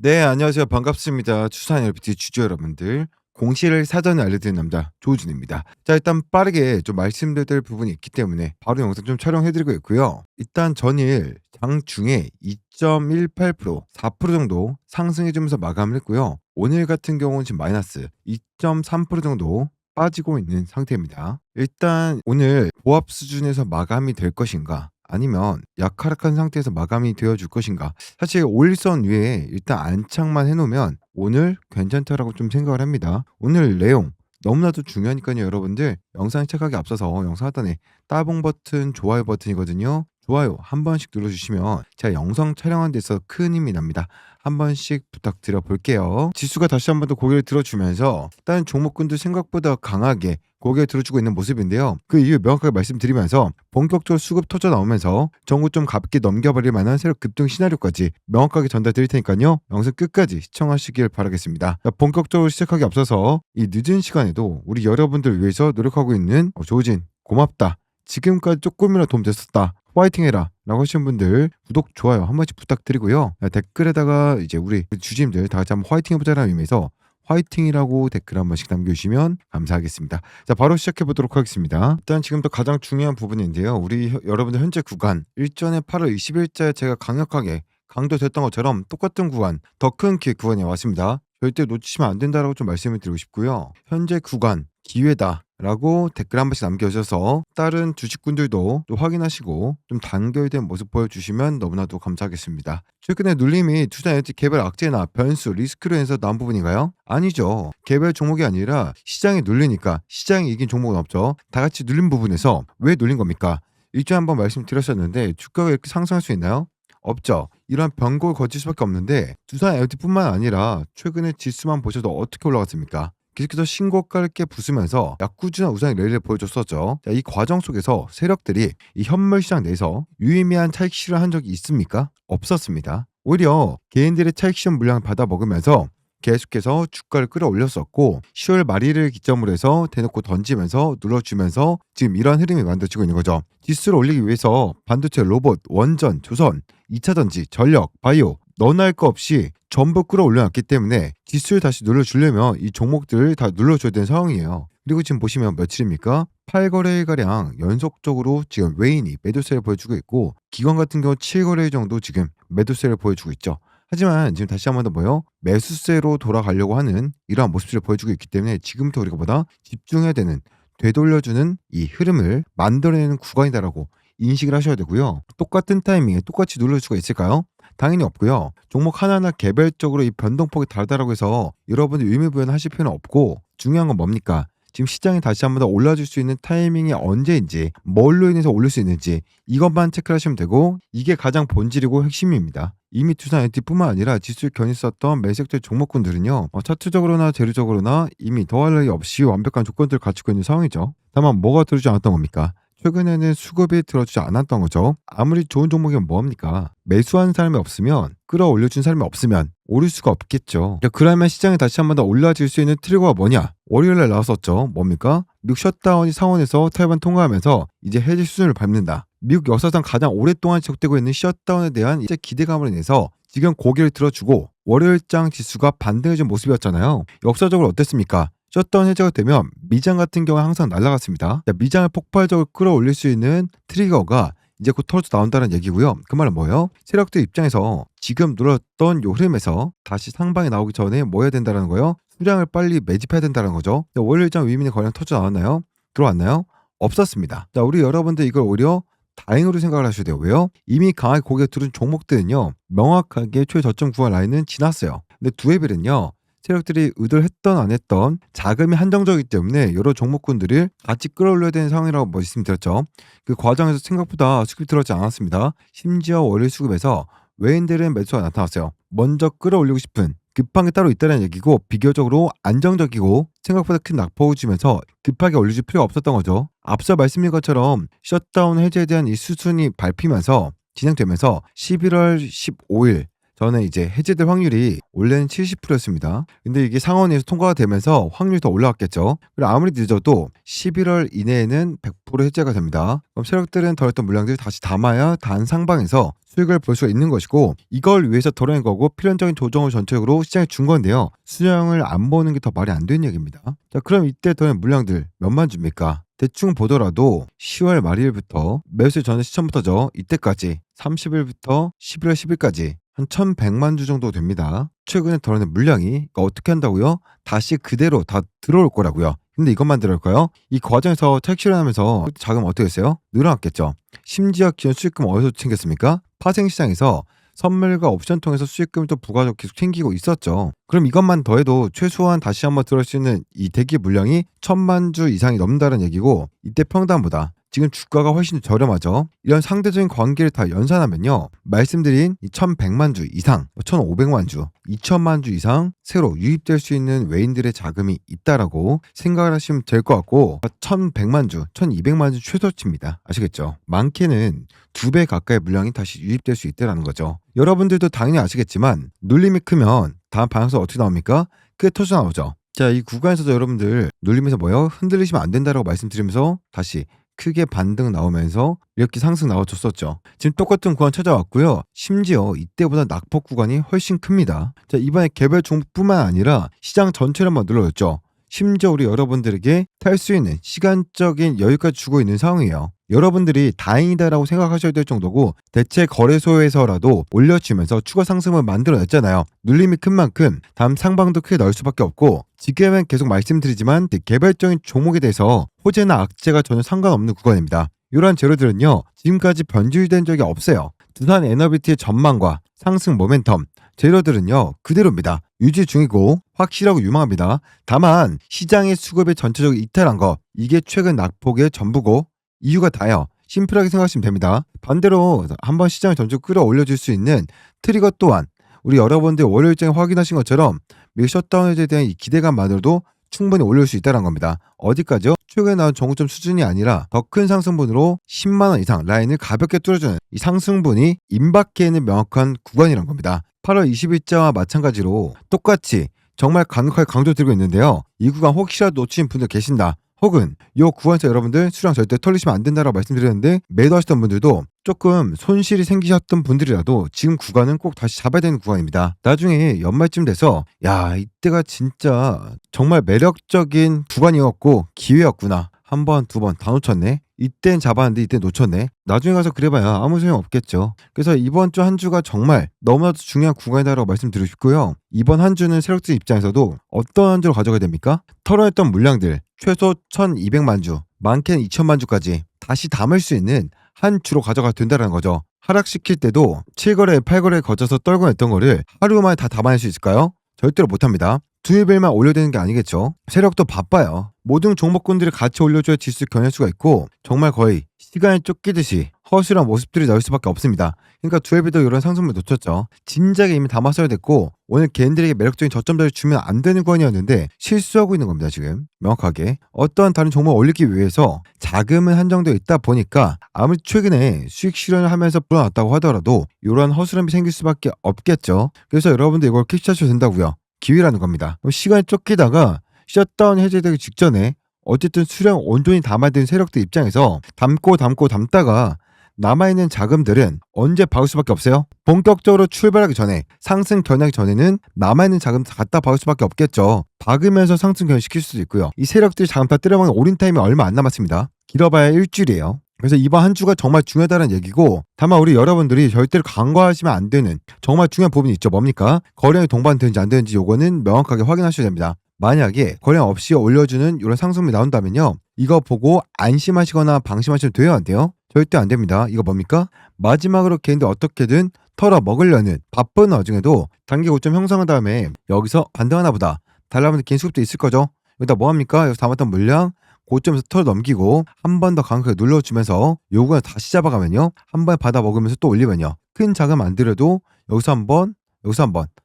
네, 안녕하세요. 반갑습니다. 추산 LPT 주주 여러분들. 공시를 사전에 알려드리는 남자 조우준입니다. 자, 일단 빠르게 좀 말씀드릴 부분이 있기 때문에 바로 영상 좀 촬영해드리고 있고요. 일단 전일 장중에 2.18%, 4% 정도 상승해주면서 마감을 했고요. 오늘 같은 경우는 지금 마이너스 2.3% 정도 빠지고 있는 상태입니다. 일단 오늘 보합 수준에서 마감이 될 것인가, 아니면 약하락한 상태에서 마감이 되어줄 것인가. 사실 5일선 위에 일단 안착만 해 놓으면 오늘 괜찮다라고 좀 생각을 합니다. 오늘 내용 너무나도 중요하니까요, 여러분들. 영상 시작하기 앞서서 영상 하단에 따봉 버튼, 좋아요 버튼이거든요. 좋아요 한 번씩 눌러주시면 제가 영상 촬영하는 데 있어서 큰 힘이 납니다. 한 번씩 부탁드려 볼게요. 지수가 다시 한 번 더 고개를 들어주면서 다른 종목군도 생각보다 강하게 고개를 들어주고 있는 모습인데요. 그 이유 명확하게 말씀드리면서 본격적으로 수급 터져 나오면서 정구 좀 가볍게 넘겨버릴 만한 새로 급등 시나리오까지 명확하게 전달드릴 테니까요. 영상 끝까지 시청하시길 바라겠습니다. 자, 본격적으로 시작하기 앞서서 이 늦은 시간에도 우리 여러분들 위해서 노력하고 있는 조우진 고맙다. 지금까지 조금이라도 도움 됐었다. 화이팅해라 라고 하시는 분들 구독, 좋아요 한 번씩 부탁드리고요. 댓글에다가 이제 우리 주주님들 다 같이 한번 화이팅 해보자는 의미에서 화이팅이라고 댓글 한 번씩 남겨주시면 감사하겠습니다. 자, 바로 시작해 보도록 하겠습니다. 일단 지금부터 가장 중요한 부분인데요. 우리 여러분들 현재 구간 일전에 8월 20일자에 제가 강력하게 강조됐던 것처럼 똑같은 구간, 더 큰 기회 구간이 왔습니다. 절대 놓치시면 안 된다라고 좀 말씀을 드리고 싶고요. 현재 구간 기회다 라고 댓글 한 번씩 남겨주셔서 다른 주식군들도 또 확인하시고 좀 단결된 모습 보여주시면 너무나도 감사하겠습니다. 최근에 눌림이 투자 에너지 개별 악재나 변수, 리스크로 인해서 나온 부분인가요? 아니죠. 개별 종목이 아니라 시장이 눌리니까, 시장이 이긴 종목은 없죠. 다 같이 눌린 부분에서 왜 눌린 겁니까? 일주일에 한번 말씀드렸었는데 주가가 이렇게 상승할 수 있나요? 없죠. 이러한 변곡을 거칠 수밖에 없는데 두산 LT뿐만 아니라 최근에 지수만 보셔도 어떻게 올라갔습니까? 계속해서 신고가를 깨 부수면서 약구주나 우상의 랠리를 보여줬었죠. 자, 이 과정 속에서 세력들이 이 현물 시장 내에서 유의미한 차익 실현을 한 적이 있습니까? 없었습니다. 오히려 개인들의 차익 실현 물량을 받아 먹으면서 계속해서 주가를 끌어올렸었고 10월 말일을 기점으로 해서 대놓고 던지면서 눌러주면서 지금 이러한 흐름이 만들어지고 있는 거죠. 지수를 올리기 위해서 반도체, 로봇, 원전, 조선, 2차전지, 전력, 바이오 너나 할 거 없이 전부 끌어올려놨기 때문에 지수를 다시 눌러주려면 이 종목들을 다 눌러줘야 되는 상황이에요. 그리고 지금 보시면 며칠입니까? 8거래일가량 연속적으로 지금 외인이 매도세를 보여주고 있고 기관 같은 경우 7거래일 정도 지금 매도세를 보여주고 있죠. 하지만 지금 다시 한 번 더 뭐요? 매수세로 돌아가려고 하는 이러한 모습을 보여주고 있기 때문에 지금부터 우리가 보다 집중해야 되는, 되돌려주는 이 흐름을 만들어내는 구간이다라고 인식을 하셔야 되고요. 똑같은 타이밍에 똑같이 누를 수가 있을까요? 당연히 없고요. 종목 하나하나 개별적으로 이 변동폭이 다르다라고 해서 여러분들 의미부여하실 필요는 없고, 중요한 건 뭡니까? 지금 시장이 다시 한 번 더 올라줄 수 있는 타이밍이 언제인지, 뭘로 인해서 올릴 수 있는지 이것만 체크를 하시면 되고, 이게 가장 본질이고 핵심입니다. 이미 투산 엔티뿐만 아니라 지수를 견인했었던 매색들 종목군들은요, 차트적으로나 재료적으로나 이미 더할 나위 없이 완벽한 조건들을 갖추고 있는 상황이죠. 다만 뭐가 들어주지 않았던 겁니까? 최근에는 수급이 들어주지 않았던 거죠. 아무리 좋은 종목이면 뭐합니까? 매수한 사람이 없으면, 끌어올려준 사람이 없으면 오를 수가 없겠죠. 그러면 시장이 다시 한 번 더 올라질 수 있는 트리거가 뭐냐? 월요일날 나왔었죠. 뭡니까? 미국 셧다운이 상원에서 타이완 통과하면서 이제 해제 수준을 밟는다. 미국 역사상 가장 오랫동안 지속되고 있는 셧다운에 대한 이제 기대감으로 인해서 지금 고개를 들어주고 월요일장 지수가 반등해준 모습이었잖아요. 역사적으로 어땠습니까? 셧다운 해제가 되면 미장 같은 경우는 항상 날아갔습니다. 미장을 폭발적으로 끌어올릴 수 있는 트리거가 이제 곧 터져 나온다는 얘기고요. 그 말은 뭐예요? 세력들 입장에서 지금 눌렀던 요 흐름에서 다시 상방이 나오기 전에 뭐 해야 된다는 거예요? 수량을 빨리 매집해야 된다는 거죠. 월요일장 위민의 거래량 터져 나왔나요? 들어왔나요? 없었습니다. 자, 우리 여러분들 이걸 오히려 다행으로 생각을 하셔야 돼요. 왜요? 이미 강하게 고개 들은 종목들은요, 명확하게 최저점 구간 라인은 지났어요. 근데 두에벨은요, 세력들이 의도를 했던 안 했던 자금이 한정적이기 때문에 여러 종목군들을 같이 끌어올려야 되는 상황이라고 말씀드렸죠. 그 과정에서 생각보다 수급이 들어오지 않았습니다. 심지어 월요일 수급에서 외인들은 매수가 나타났어요. 먼저 끌어올리고 싶은 급한 게 따로 있다는 얘기고, 비교적으로 안정적이고 생각보다 큰 낙폭을 주면서 급하게 올려줄 필요가 없었던 거죠. 앞서 말씀드린 것처럼 셧다운 해제에 대한 이 수순이 밟히면서 진행되면서 11월 15일 저는 이제 해제될 확률이 원래는 70%였습니다. 근데 이게 상원에서 통과가 되면서 확률이 더 올라갔겠죠. 그리고 아무리 늦어도 11월 이내에는 100% 해제가 됩니다. 그럼 세력들은 덜었던 물량들을 다시 담아야 단 상방에서 수익을 볼 수가 있는 것이고, 이걸 위해서 덜어낸 거고 필연적인 조정을 전체적으로 시장에 준 건데요. 수량을 안 보는 게 더 말이 안 되는 얘기입니다. 자, 그럼 이때 덜어낸 물량들 몇만 주입니까? 대충 보더라도 10월 말일부터 매수 전에 시점부터죠. 이때까지 30일부터 11월 10일까지 한 1100만 주 정도 됩니다. 최근에 덜어낸 물량이 그러니까 어떻게 한다고요? 다시 그대로 다 들어올 거라고요. 근데 이것만 들어올까요? 이 과정에서 차익 실현하면서 자금 어떻게 했어요? 늘어났겠죠. 심지어 기존 수익금 어디서 챙겼습니까? 파생시장에서 선물과 옵션 통해서 수익금을 또 부가적으로 계속 챙기고 있었죠. 그럼 이것만 더해도 최소한 다시 한번 들어올 수 있는 이 대기 물량이 1000만 주 이상이 넘는다는 얘기고, 이때 평단보다 지금 주가가 훨씬 저렴하죠. 이런 상대적인 관계를 다 연산하면요, 말씀드린 이 1100만 주 이상, 1500만 주, 2000만 주 이상 새로 유입될 수 있는 외인들의 자금이 있다라고 생각을 하시면 될 것 같고, 1100만 주, 1200만 주 최소치입니다. 아시겠죠? 많게는 2배 가까이 물량이 다시 유입될 수 있다는 거죠. 여러분들도 당연히 아시겠지만 눌림이 크면 다음 방향성 어떻게 나옵니까? 크게 터져 나오죠. 자, 이 구간에서도 여러분들 눌림에서 뭐요? 흔들리시면 안 된다라고 말씀드리면서 다시 크게 반등 나오면서 이렇게 상승 나와줬었죠. 지금 똑같은 구간 찾아왔고요. 심지어 이때보다 낙폭 구간이 훨씬 큽니다. 자, 이번에 개별 종목뿐만 아니라 시장 전체를 한번 눌러줬죠. 심지어 우리 여러분들에게 탈 수 있는 시간적인 여유까지 주고 있는 상황이에요. 여러분들이 다행이다라고 생각하셔야 될 정도고, 대체 거래소에서라도 올려주면서 추가 상승을 만들어냈잖아요. 눌림이 큰 만큼 다음 상방도 크게 넣을 수밖에 없고, 지금은 계속 말씀드리지만 개별적인 종목에 대해서 호재나 악재가 전혀 상관없는 구간입니다. 이러한 재료들은요, 지금까지 변질된 적이 없어요. 두산 에너비티의 전망과 상승 모멘텀, 재료들은요 그대로입니다. 유지 중이고 확실하고 유망합니다. 다만 시장의 수급에 전체적으로 이탈한 거, 이게 최근 낙폭의 전부고 이유가 다요. 심플하게 생각하시면 됩니다. 반대로 한번 시장을 전체적으로 끌어올려줄 수 있는 트리거 또한 우리 여러분들 월요 일정에 확인하신 것처럼 미국 셧다운 해제에 대한 이 기대감만으로도 충분히 올릴 수 있다는 겁니다. 어디까지요? 최근에 나온 정고점 수준이 아니라 더 큰 상승분으로 10만원 이상 라인을 가볍게 뚫어주는 이 상승분이 임박해 있는 명확한 구간이란 겁니다. 8월 20일자와 마찬가지로 똑같이 정말 강력하게 강조드리고 있는데요. 이 구간 혹시라도 놓친 분들 계신다, 혹은 이 구간에서 여러분들 수량 절대 털리시면 안 된다라고 말씀드렸는데 매도하셨던 분들도 조금 손실이 생기셨던 분들이라도 지금 구간은 꼭 다시 잡아야 되는 구간입니다. 나중에 연말쯤 돼서 야, 이때가 진짜 정말 매력적인 구간이었고 기회였구나, 한 번, 두 번 다 놓쳤네, 이땐 잡았는데 이때 놓쳤네, 나중에 가서 그래봐야 아무 소용 없겠죠. 그래서 이번 주 한 주가 정말 너무나도 중요한 구간이다라고 말씀드리고 싶고요. 이번 한 주는 세력들 입장에서도 어떤 한 주로 가져가야 됩니까? 털어냈던 물량들 최소 1200만 주, 많게는 2000만 주까지 다시 담을 수 있는 한 주로 가져가야 된다는 거죠. 하락시킬 때도 7거래, 8거래에 거쳐서 떨고 냈던 거를 하루 만에 다 담아낼 수 있을까요? 절대로 못합니다. 두일벨만 올려야 되는 게 아니겠죠. 세력도 바빠요. 모든 종목군들이 같이 올려줘야 지수 겨낼 수가 있고, 정말 거의 시간에 쫓기듯이 허술한 모습들이 나올 수밖에 없습니다. 그러니까 두일벨도 이런 상승을 놓쳤죠. 진작에 이미 담았어야 됐고, 오늘 개인들에게 매력적인 저점자를 주면 안 되는 구간이었는데 실수하고 있는 겁니다. 지금 명확하게 어떠한 다른 종목을 올리기 위해서 자금은 한정되어 있다 보니까 아무리 최근에 수익 실현을 하면서 불어났다고 하더라도 이런 허술함이 생길 수밖에 없겠죠. 그래서 여러분들 이걸 캡처하셔도 된다고요. 기회라는 겁니다. 시간이 쫓기다가 셧다운 해제되기 직전에 어쨌든 수량 온전히 담아야 되는 세력들 입장에서 담다가 남아있는 자금들은 언제 박을 수밖에 없어요? 본격적으로 출발하기 전에, 상승 겨냥하기 전에는 남아있는 자금 다 갖다 박을 수밖에 없겠죠. 박으면서 상승 겨냥시킬 수도 있고요. 이 세력들이 자금 다 때려박는 올인 타임이 얼마 안 남았습니다. 길어봐야 일주일이에요. 그래서 이번 한 주가 정말 중요하다는 얘기고, 다만 우리 여러분들이 절대로 간과하시면 안 되는 정말 중요한 부분이 있죠. 뭡니까? 거래량이 동반되는지 안 되는지 요거는 명확하게 확인하셔야 됩니다. 만약에 거래량 없이 올려주는 이런 상승이 나온다면요, 이거 보고 안심하시거나 방심하시면 돼요, 안 돼요? 절대 안 됩니다. 이거 뭡니까? 마지막으로 개인들 어떻게든 털어 먹으려는 바쁜 와중에도 단기 고점 형성한 다음에 여기서 반등하나 보다 달라면 개인 수급도 있을 거죠. 여기다 뭐합니까? 여기서 담았던 물량 고점에서 털어 넘기고 한 번 더 강하게 눌러주면서 요구를 다시 잡아가면요, 한 번 받아 먹으면서 또 올리면요, 큰 자금 안 들여도 여기서 한번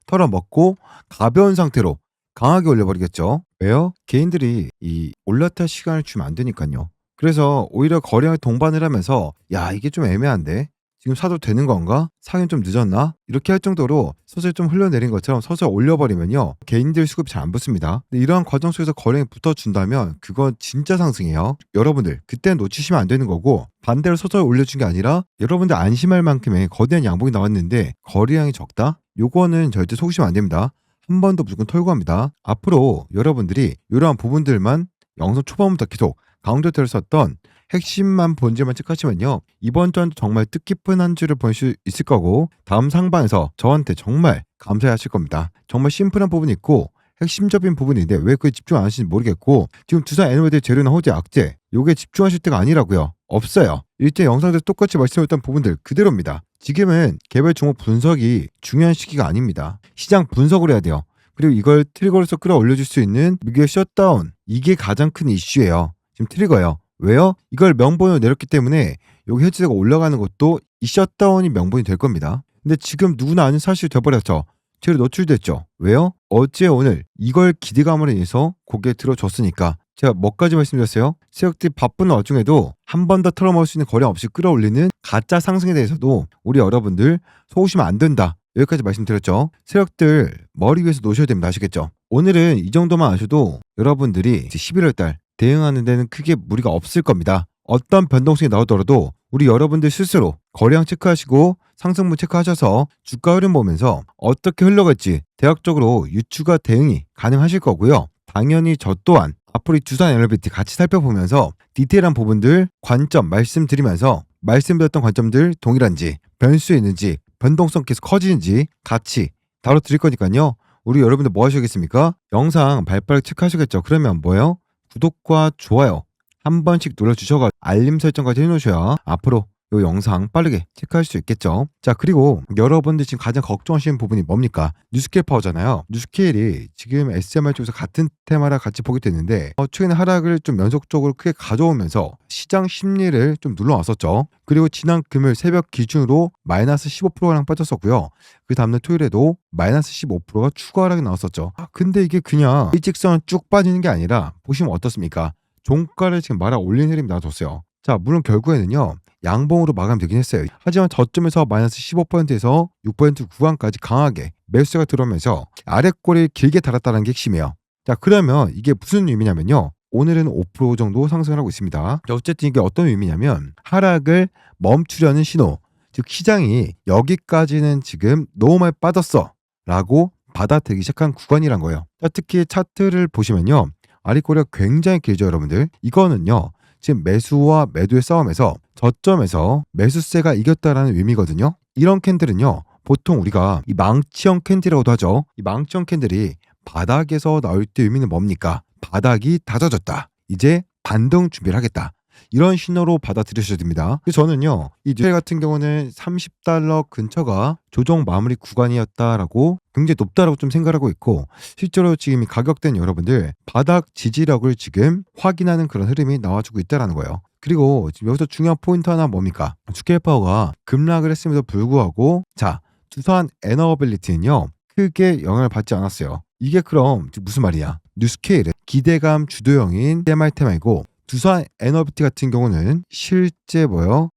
털어 먹고 가벼운 상태로 강하게 올려버리겠죠. 왜요? 개인들이 이 올라탈 시간을 주면 안 되니까요. 그래서 오히려 거래량을 동반을 하면서 야, 이게 좀 애매한데 지금 사도 되는 건가? 사긴 좀 늦었나? 이렇게 할 정도로 서서히 좀 흘러내린 것처럼 서서히 올려버리면요, 개인들 수급이 잘 안 붙습니다. 근데 이러한 과정 속에서 거래량이 붙어준다면 그건 진짜 상승이에요. 여러분들 그때 놓치시면 안 되는 거고, 반대로 서서히 올려준 게 아니라 여러분들 안심할 만큼의 거대한 양봉이 나왔는데 거래량이 적다? 요거는 절대 속으시면 안 됩니다. 한 번 더 무조건 털고 갑니다. 앞으로 여러분들이 이러한 부분들만 영상 초반부터 계속 강조대로 썼던 핵심만 본질만 체크하시면요, 이번 주는 정말 뜻깊은 한 주를 보낼 수 있을 거고, 다음 상반에서 저한테 정말 감사하실 겁니다. 정말 심플한 부분이 있고 핵심적인 부분인데 왜 그에 집중 안 하시는지 모르겠고, 지금 두산 에너베드 재료나 호재 악재 요게 집중하실 때가 아니라고요. 없어요. 일제 영상에서 똑같이 말씀드렸던 부분들 그대로입니다. 지금은 개별 종목 분석이 중요한 시기가 아닙니다. 시장 분석을 해야 돼요. 그리고 이걸 트리거로서 끌어올려줄 수 있는 미국의 셧다운, 이게 가장 큰 이슈예요. 지금 트리거예요. 왜요? 이걸 명분으로 내렸기 때문에 여기 해지가 올라가는 것도 이 셧다운이 명분이 될 겁니다. 근데 지금 누구나 아는 사실이 돼버렸죠. 제로 노출됐죠. 왜요? 어제 오늘 이걸 기대감으로 인해서 고개에 들어줬으니까. 제가 뭐까지 말씀드렸어요? 세력들이 바쁜 와중에도 한 번 더 털어먹을 수 있는 거래량 없이 끌어올리는 가짜 상승에 대해서도 우리 여러분들 속으시면 안 된다. 여기까지 말씀드렸죠. 세력들 머리 위에서 놓으셔야 됩니다. 아시겠죠? 오늘은 이 정도만 아셔도 여러분들이 11월 달 대응하는 데는 크게 무리가 없을 겁니다. 어떤 변동성이 나오더라도 우리 여러분들 스스로 거래량 체크하시고 상승분 체크하셔서 주가 흐름 보면서 어떻게 흘러갈지 대략적으로 유추가 대응이 가능하실 거고요. 당연히 저 또한 앞으로 이 두산 에너비티 같이 살펴보면서 디테일한 부분들 관점 말씀드리면서 말씀드렸던 관점들 동일한지 변수 있는지 변동성 계속 커지는지 같이 다뤄드릴 거니까요. 우리 여러분들 뭐 하시겠습니까? 영상 발빠르게 체크하시겠죠? 그러면 뭐예요? 구독과 좋아요 한 번씩 눌러주셔서 알림 설정까지 해놓으셔야 앞으로 이 영상 빠르게 체크할 수 있겠죠. 자, 그리고 여러분들 지금 가장 걱정하시는 부분이 뭡니까? 뉴스케일 파워잖아요. 뉴스케일이 지금 SMR 쪽에서 같은 테마라 같이 보게 됐는데 최근에 하락을 좀 연속적으로 크게 가져오면서 시장 심리를 좀 눌러왔었죠. 그리고 지난 금요일 새벽 기준으로 마이너스 15%랑 빠졌었고요. 그 다음날 토요일에도 마이너스 15%가 추가 하락이 나왔었죠. 근데 이게 그냥 일직선을 쭉 빠지는 게 아니라 보시면 어떻습니까? 종가를 지금 말아 올린 흐름이 나와줬어요. 자, 물론 결국에는요, 양봉으로 마감되긴 했어요. 하지만 저점에서 마이너스 15%에서 6% 구간까지 강하게 매수가 들어오면서 아랫골을 길게 달았다는 게 핵심이에요. 자, 그러면 이게 무슨 의미냐면요, 오늘은 5% 정도 상승을 하고 있습니다. 어쨌든 이게 어떤 의미냐면 하락을 멈추려는 신호, 즉 시장이 여기까지는 지금 너무 많이 빠졌어 라고 받아들이기 시작한 구간이란 거예요. 자, 특히 차트를 보시면요, 아랫꼬리가 굉장히 길죠. 여러분들 이거는요, 지금 매수와 매도의 싸움에서 저점에서 매수세가 이겼다라는 의미거든요. 이런 캔들은요, 보통 우리가 이 망치형 캔들이라고도 하죠. 이 망치형 캔들이 바닥에서 나올 때 의미는 뭡니까? 바닥이 다져졌다, 이제 반등 준비를 하겠다, 이런 신호로 받아들이셔야 됩니다. 그래서 저는요, 이 뉴스케일 같은 경우는 $30 근처가 조정 마무리 구간이었다라고 굉장히 높다라고 좀 생각하고 있고, 실제로 지금 이 가격대는 여러분들 바닥 지지력을 지금 확인하는 그런 흐름이 나와주고 있다라는 거예요. 그리고 지금 여기서 중요한 포인트 하나 뭡니까? 뉴스케일 파워가 급락을 했음에도 불구하고 자, 두산 에너빌리티는요 크게 영향을 받지 않았어요. 이게 그럼 무슨 말이냐? 뉴스케일은 기대감 주도형인 TMR 테마이고, 두산 에너비티 같은 경우는 실제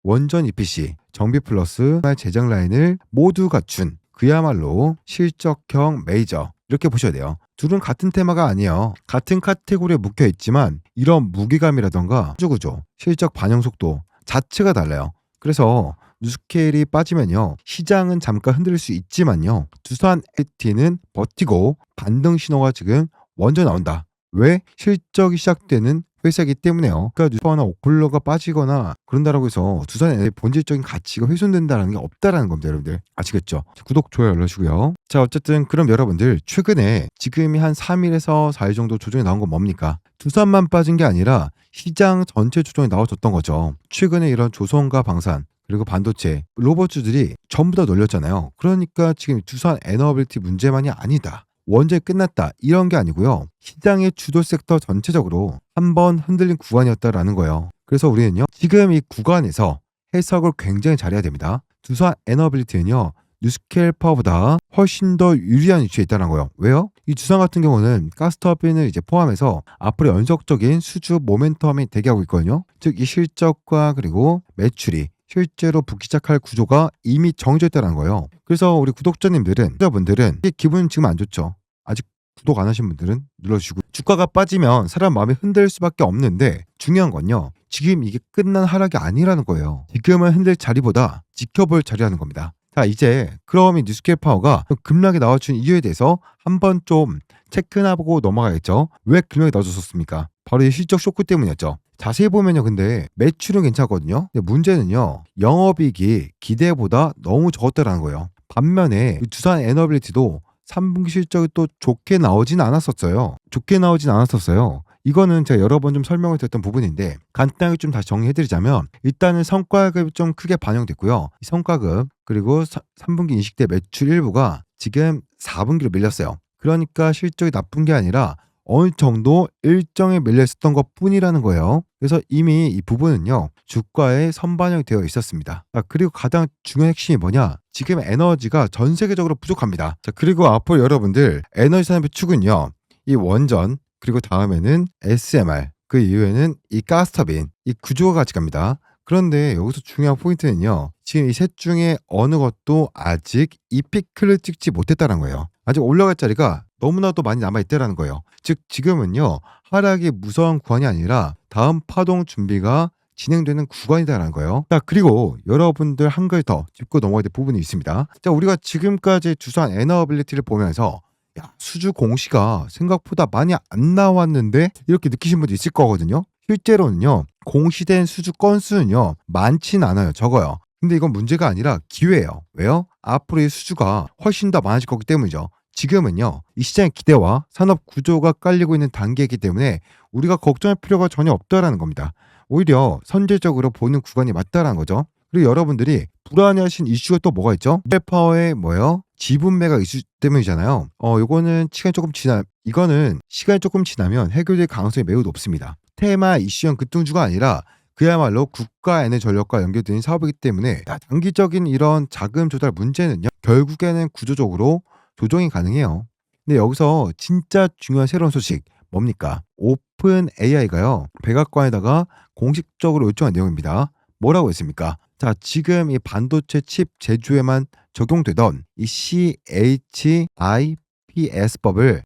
원전 EPC, 정비 플러스 제작 라인을 모두 갖춘 그야말로 실적형 메이저, 이렇게 보셔야 돼요. 둘은 같은 테마가 아니에요. 같은 카테고리에 묶여 있지만 이런 무게감이라던가 구조, 실적 반영 속도 자체가 달라요. 그래서 뉴스케일이 빠지면요, 시장은 잠깐 흔들릴 수 있지만요, 두산 에너비티는 버티고 반등 신호가 지금 먼저 나온다. 왜? 실적이 시작되는 회사이기 때문에요. 그러니까 뉴스파워나 오클러가 빠지거나 그런다라고 해서 두산의 본질적인 가치가 훼손된다는 게 없다라는 겁니다. 여러분들 아시겠죠? 구독, 좋아요 눌러주고요. 자, 어쨌든 그럼 여러분들 최근에 지금이 한 3일에서 4일 정도 조정이 나온 건 뭡니까? 두산만 빠진 게 아니라 시장 전체 조정이 나와줬던 거죠. 최근에 이런 조선과 방산 그리고 반도체, 로봇주들이 전부 다 놀렸잖아요. 그러니까 지금 두산 에너빌티 문제만이 아니다, 원전이 끝났다, 이런 게 아니고요, 시장의 주도 섹터 전체적으로 한번 흔들린 구간이었다라는 거예요. 그래서 우리는요, 지금 이 구간에서 해석을 굉장히 잘해야 됩니다. 두산 에너빌리티는요, 뉴스케일 파워보다 훨씬 더 유리한 위치에 있다는 거예요. 왜요? 이 두산 같은 경우는 가스터빈을 이제 포함해서 앞으로 연속적인 수주 모멘텀이 대기하고 있거든요. 즉 이 실적과 그리고 매출이 실제로 붙기 시작할 구조가 이미 정해져 있다는 거예요. 그래서 우리 구독자님들은, 시청자분들은 기분 지금 안 좋죠. 아직 구독 안 하신 분들은 눌러주시고, 주가가 빠지면 사람 마음이 흔들릴 수밖에 없는데 중요한 건요, 지금 이게 끝난 하락이 아니라는 거예요. 지금은 흔들 자리보다 지켜볼 자리라는 겁니다. 자, 이제 그럼 이 뉴스케일 파워가 급락이 나와준 이유에 대해서 한번 좀 체크나 보고 넘어가겠죠. 왜 급락이 나와줬었습니까? 바로 이 실적 쇼크 때문이었죠. 자세히 보면요, 근데 매출은 괜찮거든요. 근데 문제는요, 영업이익이 기대보다 너무 적었다라는 거예요. 반면에 두산 에너빌리티도 3분기 실적이 또 좋게 나오진 않았었어요. 이거는 제가 여러 번 좀 설명을 드렸던 부분인데 간단하게 좀 다시 정리해드리자면, 일단은 성과급이 좀 크게 반영됐고요. 이 성과급 그리고 3분기 인식대 매출 일부가 지금 4분기로 밀렸어요. 그러니까 실적이 나쁜 게 아니라 어느 정도 일정에 밀려 있었던 것 뿐이라는 거예요. 그래서 이미 이 부분은요, 주가에 선반영이 되어 있었습니다. 자, 그리고 가장 중요한 핵심이 뭐냐, 지금 에너지가 전 세계적으로 부족합니다. 자, 그리고 앞으로 여러분들 에너지 산업의 축은요, 이 원전, 그리고 다음에는 SMR, 그 이후에는 이 가스터빈, 이 구조가 같이 갑니다. 그런데 여기서 중요한 포인트는요, 지금 이 셋 중에 어느 것도 아직 이 피크를 찍지 못했다는 거예요. 아직 올라갈 자리가 너무나도 많이 남아있다는 거예요. 즉 지금은요, 하락이 무서운 구간이 아니라 다음 파동 준비가 진행되는 구간이다라는 거예요. 자, 그리고 여러분들 한 가지 더 짚고 넘어가야 될 부분이 있습니다. 자, 우리가 지금까지 두산 에너빌리티를 보면서 야, 수주 공시가 생각보다 많이 안 나왔는데 이렇게 느끼신 분도 있을 거거든요. 실제로는요, 공시된 수주 건수는요, 많진 않아요. 적어요. 근데 이건 문제가 아니라 기회예요. 왜요? 앞으로 이 수주가 훨씬 더 많아질 거기 때문이죠. 지금은요, 이 시장의 기대와 산업 구조가 깔리고 있는 단계이기 때문에 우리가 걱정할 필요가 전혀 없다라는 겁니다. 오히려 선제적으로 보는 구간이 맞다라는 거죠. 그리고 여러분들이 불안해하신 이슈가 또 뭐가 있죠? 파워의 뭐예요? 지분 매각 이슈 때문이잖아요. 이거는 시간이 조금 지나면 해결될 가능성이 매우 높습니다. 테마 이슈형 급등주가 아니라 그야말로 국가 에너지 전력과 연결된 사업이기 때문에 단기적인 이런 자금 조달 문제는요, 결국에는 구조적으로 조정이 가능해요. 근데 여기서 진짜 중요한 새로운 소식 뭡니까? 오픈 AI가요, 백악관에다가 공식적으로 요청한 내용입니다. 뭐라고 했습니까? 자, 지금 이 반도체 칩 제조에만 적용되던 이 CHIPS법을,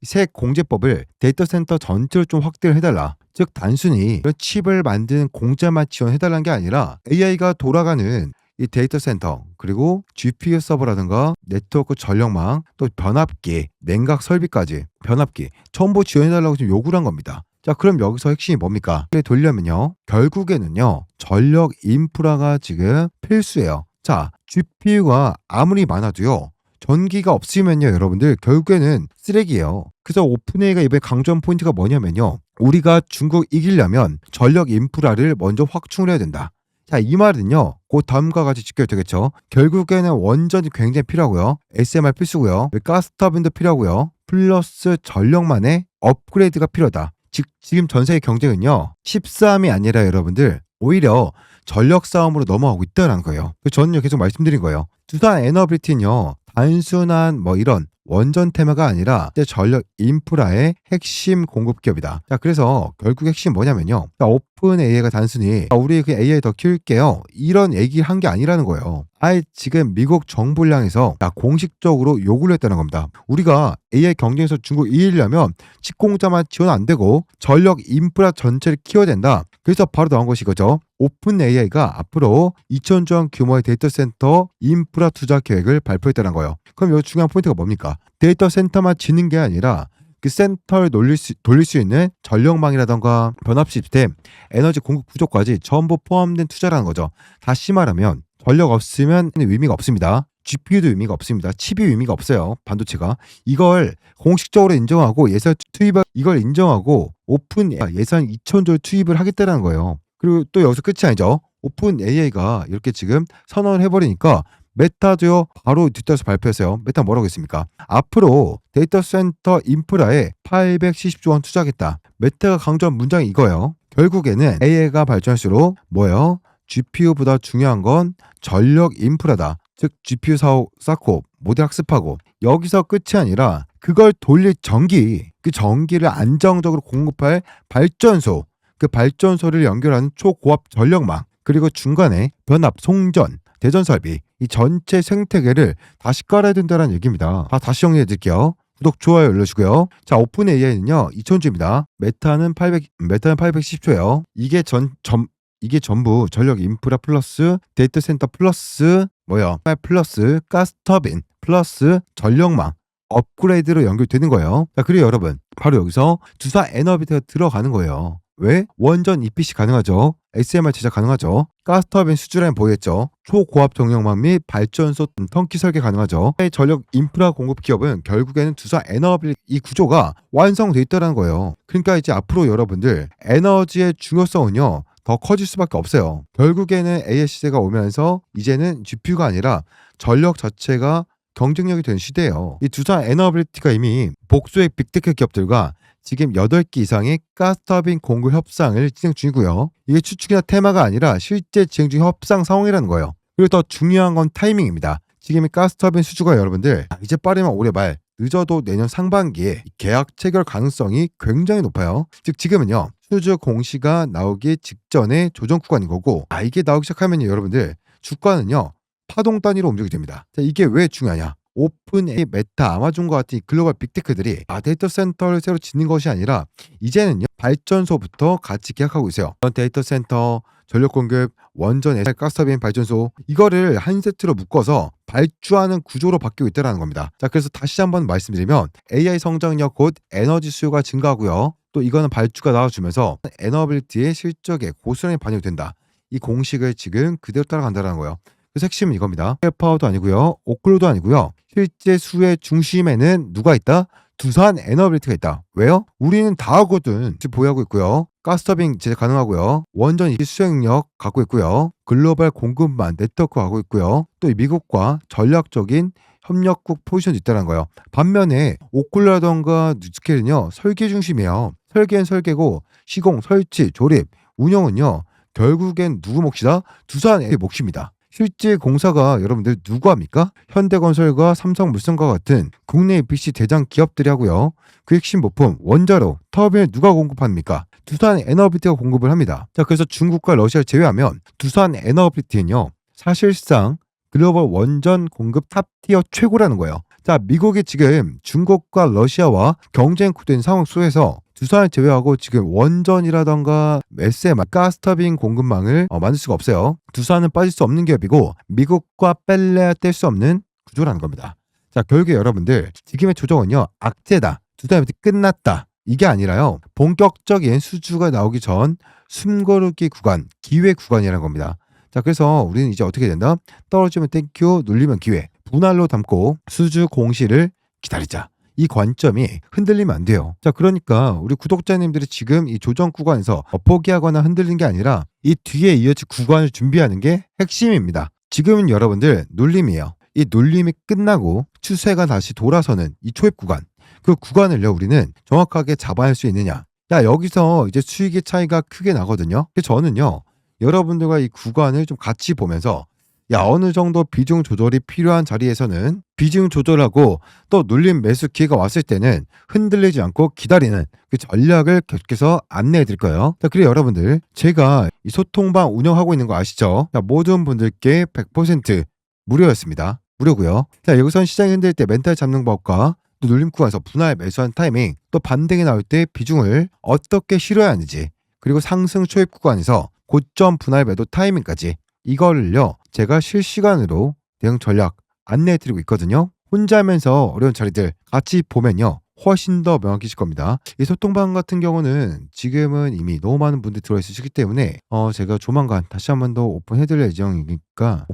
새 공제법을 데이터 센터 전체로 좀 확대를 해달라. 즉 단순히 칩을 만드는 공자만 지원해달라는 게 아니라 AI가 돌아가는 이 데이터 센터, 그리고 GPU 서버라든가 네트워크 전력망, 또 변압기, 냉각 설비까지 변압기 전부 지원해달라고 지금 요구를 한 겁니다. 자, 그럼 여기서 핵심이 뭡니까? 돌려면요, 결국에는요, 전력 인프라가 지금 필수예요. 자, GPU가 아무리 많아도요, 전기가 없으면요, 여러분들 결국에는 쓰레기예요. 그래서 오픈AI가 이번에 강조한 포인트가 뭐냐면요, 우리가 중국 이기려면 전력 인프라를 먼저 확충을 해야 된다. 자, 이 말은요, 그 다음과 같이 지켜되겠죠. 결국에는 원전이 굉장히 필요하고요, SMR 필수고요, 가스터빈도 필요하고요, 플러스 전력만의 업그레이드가 필요하다. 즉 지금 전 세계 경쟁은요, 칩싸움이 아니라 여러분들 오히려 전력 싸움으로 넘어가고 있다는 거예요. 저는요, 계속 말씀드린 거예요. 두산 에너빌리티는요, 단순한 이런 원전 테마가 아니라 전력 인프라의 핵심 공급 기업이다. 자, 그래서 결국 핵심 뭐냐면요, 오픈 AI가 단순히 우리 그 AI 더 키울게요, 이런 얘기 한 게 아니라는 거예요. 아예 지금 미국 정부를 향해서 공식적으로 요구를 했다는 겁니다. 우리가 AI 경쟁에서 중국 이기려면 칩공자만 지원 안 되고 전력 인프라 전체를 키워야 된다. 그래서 바로 나온 것이 이거죠. 오픈 AI가 앞으로 2,000조 원 규모의 데이터 센터 인프라 투자 계획을 발표했다는 거예요. 그럼 여기 중요한 포인트가 뭡니까? 데이터 센터만 지는 게 아니라 그 센터를 돌릴 수 있는 전력망이라던가 변압 시스템, 에너지 공급 구조까지 전부 포함된 투자라는 거죠. 다시 말하면 전력 없으면 의미가 없습니다. GPU도 의미가 없습니다. 칩이 의미가 없어요. 반도체가. 이걸 공식적으로 인정하고 예산 투입을 이걸 인정하고 오픈 예산 2,000조를 투입을 하겠다는 거예요. 그리고 또 여기서 끝이 아니죠. 오픈 AI가 이렇게 지금 선언을 해버리니까 메타도요, 바로 뒤따라서 발표했어요. 메타 뭐라고 했습니까? 앞으로 데이터 센터 인프라에 870조 원 투자하겠다. 메타가 강조한 문장이 이거예요. 결국에는 AI가 발전할수록 뭐예요? GPU보다 중요한 건 전력 인프라다. 즉 GPU 쌓고 모델 학습하고, 여기서 끝이 아니라 그걸 돌릴 전기, 그 전기를 안정적으로 공급할 발전소, 그 발전소를 연결하는 초고압 전력망, 그리고 중간에 변압, 송전, 대전 설비 이 전체 생태계를 다시 깔아야 된다는 얘기입니다. 다시 정리해 드릴게요. 구독, 좋아요 눌러주고요. 자, 오픈 AI는요 2000주입니다. 메타는 810초예요. 이게 전부 전력 인프라 플러스 데이터 센터 플러스 플러스 가스터빈 플러스 전력망 업그레이드로 연결되는 거예요. 자, 그리고 여러분 바로 여기서 두산 에너비트가 들어가는 거예요. 왜? 원전 EPC 가능하죠. SMR 제작 가능하죠. 가스터빈 수주라인 보이겠죠. 초고압 정력망 및 발전소 턴키 설계 가능하죠. 전력 인프라 공급 기업은 결국에는 두산 에너빌 이 구조가 완성돼 있다는 거예요. 그러니까 이제 앞으로 여러분들 에너지의 중요성은요 더 커질 수밖에 없어요. 결국에는 AI 시대가 오면서 이제는 GPU가 아니라 전력 자체가 경쟁력이 되는 시대예요. 이 두산 에너빌리티가 이미 복수의 빅테크 기업들과 지금 8개 이상의 가스터빈 공급 협상을 진행 중이고요. 이게 추측이나 테마가 아니라 실제 진행 중인 협상 상황이라는 거예요. 그리고 더 중요한 건 타이밍입니다. 지금의 가스터빈 수주가 여러분들 이제 빠르면 올해 말 늦어도 내년 상반기에 계약 체결 가능성이 굉장히 높아요. 즉 지금은요 수주 공시가 나오기 직전에 조정 구간인 거고 이게 나오기 시작하면요 여러분들 주가는요 파동 단위로 움직이게 됩니다. 자, 이게 왜 중요하냐? 오픈 AI, 메타, 아마존과 같은 글로벌 빅테크들이 데이터 센터를 새로 짓는 것이 아니라 이제는요 발전소부터 같이 계약하고 있어요. 데이터 센터, 전력 공급, 원전, 가스터빈 발전소 이거를 한 세트로 묶어서 발주하는 구조로 바뀌고 있다는 겁니다. 자, 그래서 다시 한번 말씀드리면 AI 성장력 곧 에너지 수요가 증가하고요. 또 이거는 발주가 나와주면서 에너빌리티의 실적에 고스란히 반영이 된다. 이 공식을 지금 그대로 따라간다는 거예요. 그래서 핵심은 이겁니다. 파워도 아니고요. 오클로도 아니고요. 실제 수의 중심에는 누가 있다? 두산 에너빌리티가 있다. 왜요? 우리는 다 하거든. 지금 보유하고 있고요. 가스터빈 제작 가능하고요. 원전 수행력 갖고 있고요. 글로벌 공급망 네트워크 하고 있고요. 또 미국과 전략적인 협력국 포지션이 있다는 거예요. 반면에 오클라던가 뉴스켈은요 설계 중심이에요. 설계는 설계고 시공, 설치, 조립, 운영은요 결국엔 누구 몫이다? 두산의 몫입니다. 실제 공사가 여러분들 누구 합니까? 현대건설과 삼성물산과 같은 국내 EPC 대장 기업들이 하고요. 그 핵심 부품 원자로, 터빈을 누가 공급합니까? 두산 에너빌리티가 공급을 합니다. 자, 그래서 중국과 러시아를 제외하면 두산 에너빌리티는요. 사실상 글로벌 원전 공급 탑티어 최고라는 거예요. 자, 미국이 지금 중국과 러시아와 경쟁 구도인 상황 속에서 두산을 제외하고 지금 원전이라던가 SMR, 가스터빈 공급망을 만들 수가 없어요. 두산은 빠질 수 없는 기업이고 미국과 뺄래야 뗄 수 없는 구조라는 겁니다. 자, 결국에 여러분들 지금의 조정은요. 악재다. 두산이 끝났다. 이게 아니라요. 본격적인 수주가 나오기 전 숨고르기 구간, 기회 구간이라는 겁니다. 자, 그래서 우리는 이제 어떻게 된다? 떨어지면 땡큐, 눌리면 기회. 분할로 담고 수주 공시를 기다리자. 이 관점이 흔들리면 안 돼요. 자, 그러니까 우리 구독자님들이 지금 이 조정 구간에서 포기하거나 흔들린 게 아니라 이 뒤에 이어질 구간을 준비하는 게 핵심입니다. 지금은 여러분들 눌림이에요. 이 눌림이 끝나고 추세가 다시 돌아서는 이 초입 구간. 그 구간을요 우리는 정확하게 잡아낼 수 있느냐. 야, 여기서 이제 수익의 차이가 크게 나거든요. 그래서 저는요 여러분들과 이 구간을 좀 같이 보면서 어느 정도 비중 조절이 필요한 자리에서는 비중 조절하고 또 눌림 매수 기회가 왔을 때는 흔들리지 않고 기다리는 그 전략을 계속해서 안내해 드릴 거예요. 자, 그리고 여러분들 제가 이 소통방 운영하고 있는 거 아시죠? 자, 모든 분들께 100% 무료였습니다. 무료고요. 자, 여기선 시장이 흔들릴 때 멘탈 잡는 법과 또 눌림 구간에서 분할 매수한 타이밍 또 반등이 나올 때 비중을 어떻게 실어야 하는지 그리고 상승 초입 구간에서 고점 분할 매도 타이밍까지 이거를요 제가 실시간으로 대응 전략 안내해드리고 있거든요. 혼자 하면서 어려운 자리들 같이 보면요 훨씬 더 명확해질 겁니다. 이 소통방 같은 경우는 지금은 이미 너무 많은 분들이 들어있으시기 때문에 제가 조만간 다시 한 번 더 오픈해드릴 예정이니까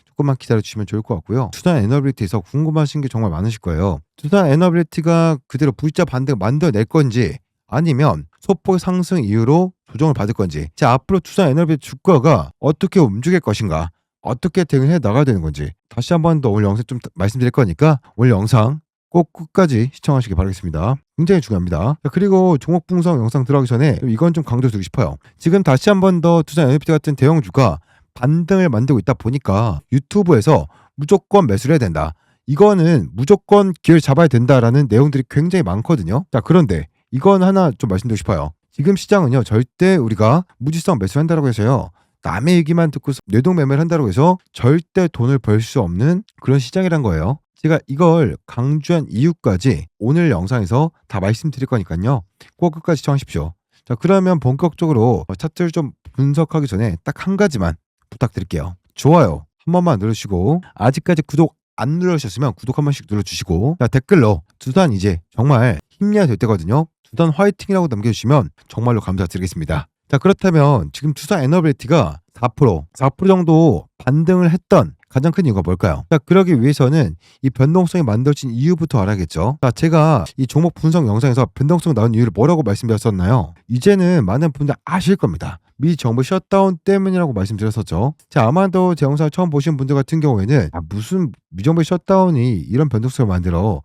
조금만 기다려주시면 좋을 것 같고요. 두산 에너빌리티에서 궁금하신 게 정말 많으실 거예요. 두산 에너빌리티가 그대로 V자 반등 만들어낼 건지 아니면 소폭 상승 이후로 조정을 받을 건지 자, 앞으로 두산 에너빌리티 주가가 어떻게 움직일 것인가 어떻게 대응해 나가야 되는 건지 다시 한 번 더 오늘 영상 좀 말씀드릴 거니까 오늘 영상 꼭 끝까지 시청하시기 바라겠습니다. 굉장히 중요합니다. 자, 그리고 종목 분석 영상 들어가기 전에 이건 좀 강조드리고 싶어요. 지금 다시 한 번 더 두산 에너빌리티 같은 대형주가 반등을 만들고 있다 보니까 유튜브에서 무조건 매수를 해야 된다. 이거는 무조건 기회를 잡아야 된다라는 내용들이 굉장히 많거든요. 자, 그런데 이건 하나 좀 말씀드리고 싶어요. 지금 시장은요 절대 우리가 무지성 매수한다고 해서요 남의 얘기만 듣고 뇌동매매를 한다고 해서 절대 돈을 벌 수 없는 그런 시장이란 거예요. 제가 이걸 강조한 이유까지 오늘 영상에서 다 말씀드릴 거니까요. 꼭 끝까지 시청하십시오. 자, 그러면 본격적으로 차트를 좀 분석하기 전에 딱 한 가지만 부탁드릴게요. 좋아요 한 번만 눌러주시고, 아직까지 구독 안 누르셨으면 구독 한 번씩 눌러주시고, 자, 댓글로 두산 이제 정말 힘내야 될 때거든요. 두산 화이팅이라고 남겨주시면 정말로 감사드리겠습니다. 자, 그렇다면 지금 투자 에너빌리티가 4% 정도 반등을 했던 가장 큰 이유가 뭘까요? 자, 그러기 위해서는 이 변동성이 만들어진 이유부터 알아야겠죠. 자, 제가 이 종목 분석 영상에서 변동성 나온 이유를 뭐라고 말씀드렸었나요? 이제는 많은 분들 아실 겁니다. 미 정부 셧다운 때문이라고 말씀드렸었죠. 자, 아마도 제 영상을 처음 보신 분들 같은 경우에는 무슨 미정부 셧다운이 이런 변동성을 만들어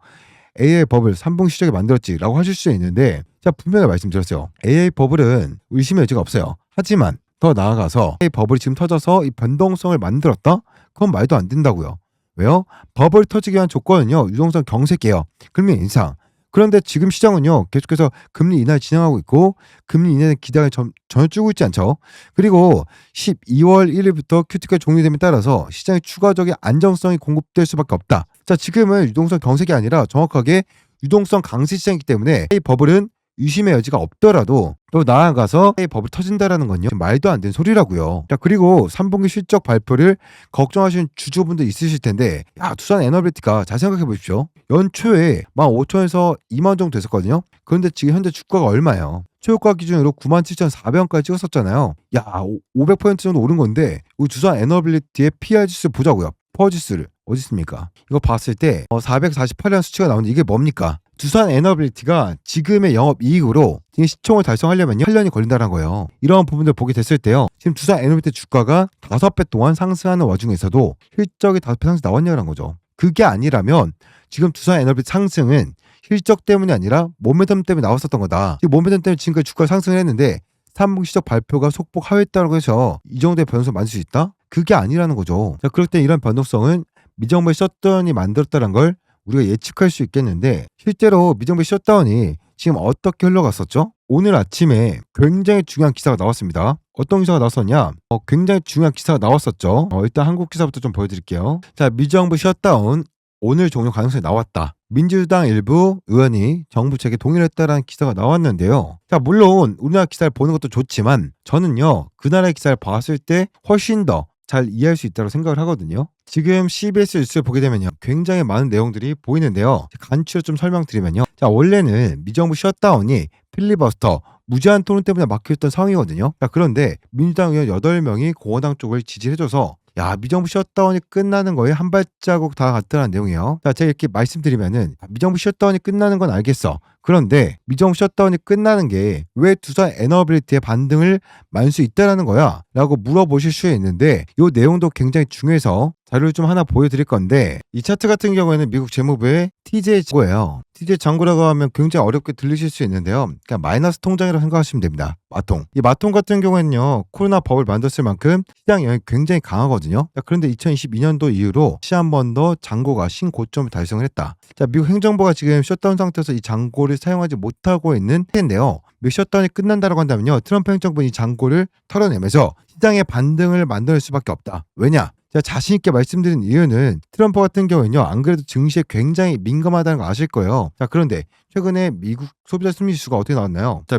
AI 버블 3분 시적에 만들었지라고 하실 수 있는데, 자, 분명히 말씀드렸어요. AI 버블은 의심의 여지가 없어요. 하지만 더 나아가서 AI 버블이 지금 터져서 이 변동성을 만들었다? 그건 말도 안 된다고요. 왜요? 버블 터지기 위한 조건은요 유동성 경색이에요. 금리 인상. 그런데 지금 시장은요 계속해서 금리 인하를 진행하고 있고, 금리 인하의 기대가 전혀 줄고 있지 않죠. 그리고 12월 1일부터 QT가 종료됨에 따라서 시장의 추가적인 안정성이 공급될 수밖에 없다. 자, 지금은 유동성 경색이 아니라 정확하게 유동성 강세 시장이기 때문에 이 버블은 의심의 여지가 없더라도 또 나아가서 이 버블 터진다라는 건요 말도 안 되는 소리라고요. 자, 그리고 3분기 실적 발표를 걱정하시는 주주분들 있으실 텐데, 두산 에너빌리티가 잘 생각해 보십시오. 연초에 15,000에서 2만 정도 됐었거든요. 그런데 지금 현재 주가가 얼마예요? 최고가 기준으로 97,400원까지 찍었었잖아요. 500% 정도 오른 건데 우리 두산 에너빌리티의 PR 지수 보자고요. 퍼 지수를 어디 있습니까? 이거 봤을 때 448이라는 수치가 나오는데 이게 뭡니까? 두산 에너빌리티가 지금의 영업이익으로 지금 시총을 달성하려면 8년이 걸린다는 거예요. 이런 부분들 보게 됐을 때요. 지금 두산 에너빌리티 주가가 5배 동안 상승하는 와중에서도 실적이 5배 상승 나왔냐는 거죠. 그게 아니라면 지금 두산 에너빌리티 상승은 실적 때문이 아니라 모멘텀 때문에 나왔었던 거다. 지금 모멘텀 때문에 지금까지 주가가 상승을 했는데 3분기 실적 발표가 속폭 하회했다고 해서 이 정도의 변동성 만들 수 있다? 그게 아니라는 거죠. 자, 그럴 때 이런 변동성은 미정부의 셧다운이 만들었다는 걸 우리가 예측할 수 있겠는데, 실제로 미정부의 셧다운이 지금 어떻게 흘러갔었죠? 오늘 아침에 굉장히 중요한 기사가 나왔습니다. 어떤 기사가 나왔었냐? 굉장히 중요한 기사가 나왔었죠. 일단 한국 기사부터 좀 보여드릴게요. 자, 미정부 셧다운 오늘 종료 가능성이 나왔다. 민주당 일부 의원이 정부 측에 동의를 했다라는 기사가 나왔는데요. 자, 물론 우리나라 기사를 보는 것도 좋지만 저는요 그 나라의 기사를 봤을 때 훨씬 더 잘 이해할 수 있다고 생각을 하거든요. 지금 CBS 뉴스를 보게 되면요 굉장히 많은 내용들이 보이는데요. 간추려 좀 설명드리면요. 자, 원래는 미정부 셧다운이 필리버스터 무제한 토론 때문에 막혀있던 상황이거든요. 자, 그런데 민주당 의원 8명이 공화당 쪽을 지지해줘서 미정부 셧다운이 끝나는 거에 한 발자국 다가갔다는 내용이에요. 자, 제가 이렇게 말씀드리면은 미정부 셧다운이 끝나는 건 알겠어. 그런데 미정부 셧다운이 끝나는 게 왜 두산 에너빌리티의 반등을 만 수 있다라는 거야? 라고 물어보실 수 있는데, 이 내용도 굉장히 중요해서 자료를 좀 하나 보여드릴 건데, 이 차트 같은 경우에는 미국 재무부의 TJ 잔고예요. TJ 잔고라고 하면 굉장히 어렵게 들리실 수 있는데요. 그냥 마이너스 통장이라고 생각하시면 됩니다. 마통. 이 마통 같은 경우에는요 코로나 법을 만들었을 만큼 시장 영향이 굉장히 강하거든요. 자, 그런데 2022년도 이후로 다시 한 번 더 잔고가 신고점을 달성을 했다. 자, 미국 행정부가 지금 셧다운 상태에서 이 잔고를 사용하지 못하고 있는 텐데요. 미국 셧다운이 끝난다고 한다면요 트럼프 행정부는 이 잔고를 털어내면서 시장의 반등을 만들 수밖에 없다. 왜냐? 제가 자신있게 말씀드린 이유는 트럼프 같은 경우는요 안 그래도 증시에 굉장히 민감하다는 거 아실 거예요. 자, 그런데 최근에 미국 소비자 심리 지수가 어떻게 나왔나요? 자,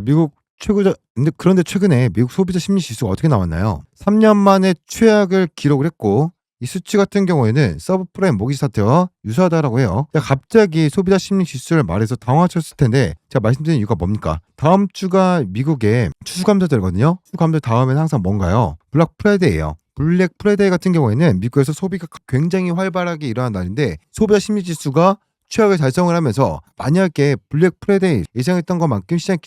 그런데 최근에 미국 소비자 심리 지수가 어떻게 나왔나요? 3년 만에 최악을 기록을 했고, 이 수치 같은 경우에는 서브프라임 모기지 사태와 유사하다라고 해요. 갑자기 소비자 심리 지수를 말해서 당황하셨을 텐데, 제가 말씀드린 이유가 뭡니까? 다음 주가 미국의 추수감사절이거든요. 추수감사절 다음엔 항상 뭔가요? 블랙 프라이데이예요. 블랙 프라이데이 같은 경우에는 미국에서 소비가 굉장히 활발하게 일어나는 날인데, 소비자 심리 지수가 최악을 달성을 하면서 만약에 블랙 프라이데이 예상했던 것만큼 시장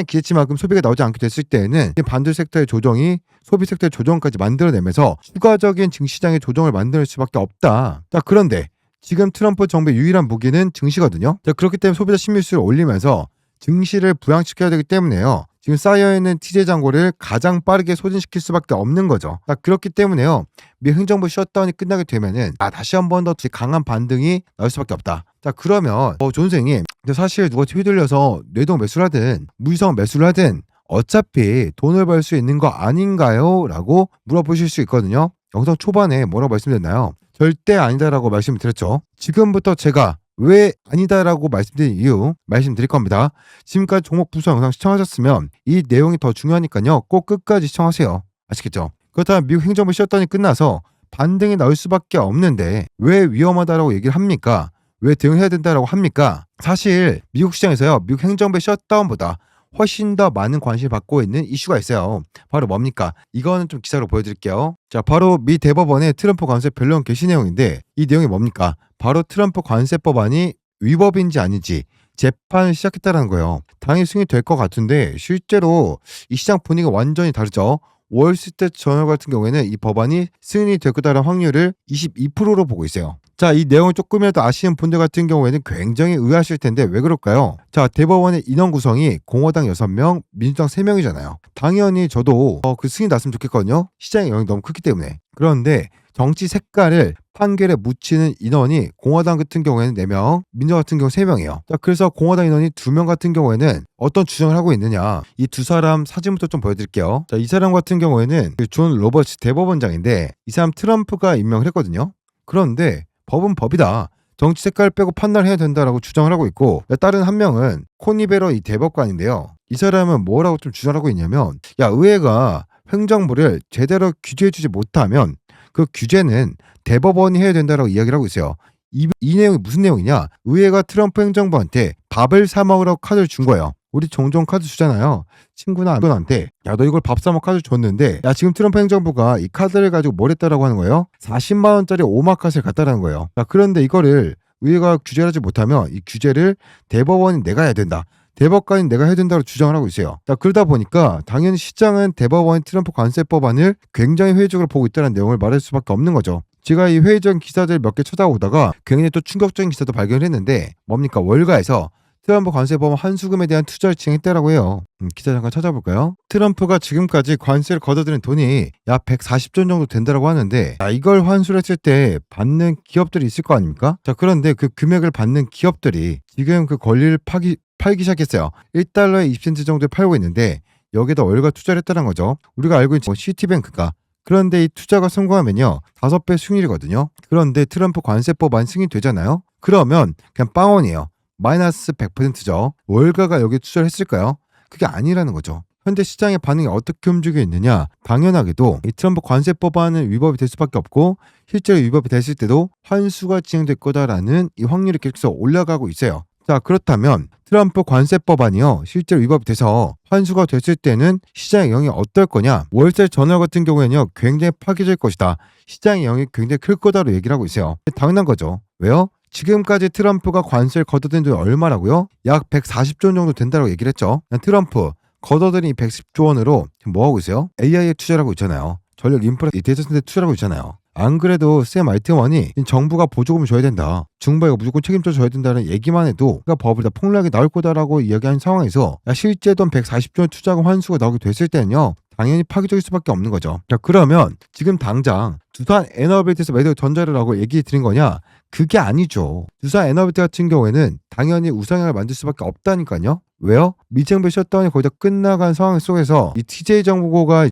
기대치만큼 소비가 나오지 않게 됐을 때에는 반도체 섹터의 조정이 소비 섹터의 조정까지 만들어내면서 추가적인 증시장의 조정을 만들 수밖에 없다. 자, 그런데 지금 트럼프 정부의 유일한 무기는 증시거든요. 자, 그렇기 때문에 소비자 심리수를 올리면서 증시를 부양시켜야 되기 때문에요. 지금 쌓여있는 TJ 잔고를 가장 빠르게 소진시킬 수밖에 없는 거죠. 자, 그렇기 때문에요. 미 행정부 셧다운이 끝나게 되면은 다시 한 번 더 강한 반등이 나올 수밖에 없다. 자, 그러면 존 선생님, 근데 사실 누가 휘둘려서 뇌동 매수를 하든 무이성 매수를 하든 어차피 돈을 벌 수 있는 거 아닌가요? 라고 물어보실 수 있거든요. 영상 초반에 뭐라고 말씀드렸나요? 절대 아니다라고 말씀을 드렸죠. 지금부터 제가 왜 아니다라고 말씀드린 이유 말씀드릴 겁니다. 지금까지 종목 분석 영상 시청하셨으면 이 내용이 더 중요하니까요. 꼭 끝까지 시청하세요. 아시겠죠? 그렇다면 미국 행정부 셧다운이 끝나서 반등이 나올 수밖에 없는데 왜 위험하다라고 얘기를 합니까? 왜 대응해야 된다라고 합니까? 사실 미국 시장에서요. 미국 행정부의 셧다운보다 훨씬 더 많은 관심을 받고 있는 이슈가 있어요. 바로 뭡니까? 이거는 좀 기사로 보여드릴게요. 자, 바로 미 대법원의 트럼프 관세 변론 개시 내용인데 이 내용이 뭡니까? 바로 트럼프 관세 법안이 위법인지 아닌지 재판을 시작했다는 거예요. 당연히 승인이 될 것 같은데 실제로 이 시장 분위기가 완전히 다르죠. 월스트리트 저널 같은 경우에는 이 법안이 승인이 될 거다라는 확률을 22%로 보고 있어요. 자, 이 내용을 조금이라도 아시는 분들 같은 경우에는 굉장히 의아하실 텐데 왜 그럴까요? 자, 대법원의 인원 구성이 공화당 6명, 민주당 3명이잖아요. 당연히 저도 그 승인 났으면 좋겠거든요. 시장의 영향이 너무 크기 때문에. 그런데 정치 색깔을 판결에 묻히는 인원이 공화당 같은 경우에는 4명, 민주당 같은 경우 3명이에요. 자, 그래서 공화당 인원이 2명 같은 경우에는 어떤 주장을 하고 있느냐. 이 두 사람 사진부터 좀 보여드릴게요. 자, 이 사람 같은 경우에는 존 로버츠 대법원장인데 이 사람 트럼프가 임명을 했거든요. 그런데 법은 법이다. 정치 색깔 빼고 판단을 해야 된다라고 주장을 하고 있고 다른 한 명은 코니 베러 이 대법관인데요. 이 사람은 뭐라고 좀 주장하고 있냐면 야, 의회가 행정부를 제대로 규제해주지 못하면 그 규제는 대법원이 해야 된다라고 이야기를 하고 있어요. 이 내용이 무슨 내용이냐? 의회가 트럼프 행정부한테 밥을 사 먹으라고 카드를 준 거예요. 우리 종종 카드 주잖아요. 친구나 안한테 야, 너 이걸 밥 사 먹 카드 줬는데 야, 지금 트럼프 행정부가 이 카드를 가지고 뭘 했다라고 하는 거예요? 40만 원짜리 오마카세를 갖다라는 거예요. 자, 그런데 이거를 의회가 규제를 하지 못하면 이 규제를 대법원이 내가 해야 된다. 대법관이 내가 해야 된다고 주장을 하고 있어요. 자, 그러다 보니까 당연히 시장은 대법원이 트럼프 관세 법안을 굉장히 회의적으로 보고 있다는 내용을 말할 수밖에 없는 거죠. 제가 이 회의적 기사들 몇 개 쳐다보다가 굉장히 또 충격적인 기사도 발견했는데 뭡니까? 월가에서 트럼프 관세법안 환수금에 대한 투자를 진행했다라고 해요. 기사 잠깐 찾아볼까요? 트럼프가 지금까지 관세를 걷어들인 돈이 약 140조 정도 된다라고 하는데 자, 이걸 환수를 했을 때 받는 기업들이 있을 거 아닙니까? 자, 그런데 그 금액을 받는 기업들이 지금 그 권리를 팔기 시작했어요. 1달러에 20센트 정도에 팔고 있는데 여기에다 월가 투자를 했다는 거죠. 우리가 알고 있는 시티뱅크가 그런데 이 투자가 성공하면요 5배 수익이거든요. 그런데 트럼프 관세법안 승인되잖아요. 그러면 그냥 빵원이에요. 마이너스 100%죠. 월가가 여기 투자를 했을까요? 그게 아니라는 거죠. 현재 시장의 반응이 어떻게 움직여 있느냐? 당연하게도 이 트럼프 관세법안은 위법이 될 수밖에 없고 실제로 위법이 됐을 때도 환수가 진행될 거다라는 이 확률이 계속해서 올라가고 있어요. 자, 그렇다면 트럼프 관세법안이요 실제로 위법이 돼서 환수가 됐을 때는 시장의 영향이 어떨 거냐? 월스트리트 저널 같은 경우에는요 굉장히 파괴될 것이다. 시장의 영향이 굉장히 클 거다로 얘기를 하고 있어요. 당연한 거죠. 왜요? 지금까지 트럼프가 관세를 걷어들인 돈이 얼마라고요? 약 140조 원 정도 된다고 얘기를 했죠. 트럼프 걷어들인 110조 원으로 지금 뭐하고 있어요? AI에 투자를 하고 있잖아요. 전력 인프라 데이터 센터에 투자를 하고 있잖아요. 안 그래도 샘 알트만이 정부가 보조금을 줘야 된다. 정부가 무조건 책임져 줘야 된다는 얘기만 해도 법을 다 폭락이 나올 거다라고 이야기하는 상황에서 실제 돈 140조 원 투자금 환수가 나오게 됐을 때는요. 당연히 파괴적일 수밖에 없는 거죠. 자, 그러면 지금 당장 두산 에너빌트에서 매도 전자를 하고 얘기 드린 거냐? 그게 아니죠. 두산 에너빌트 같은 경우에는 당연히 우상향을 만들 수밖에 없다니까요. 왜요? 미정부 셧다운이 거의 다 끝나간 상황 속에서 이 TJ정보가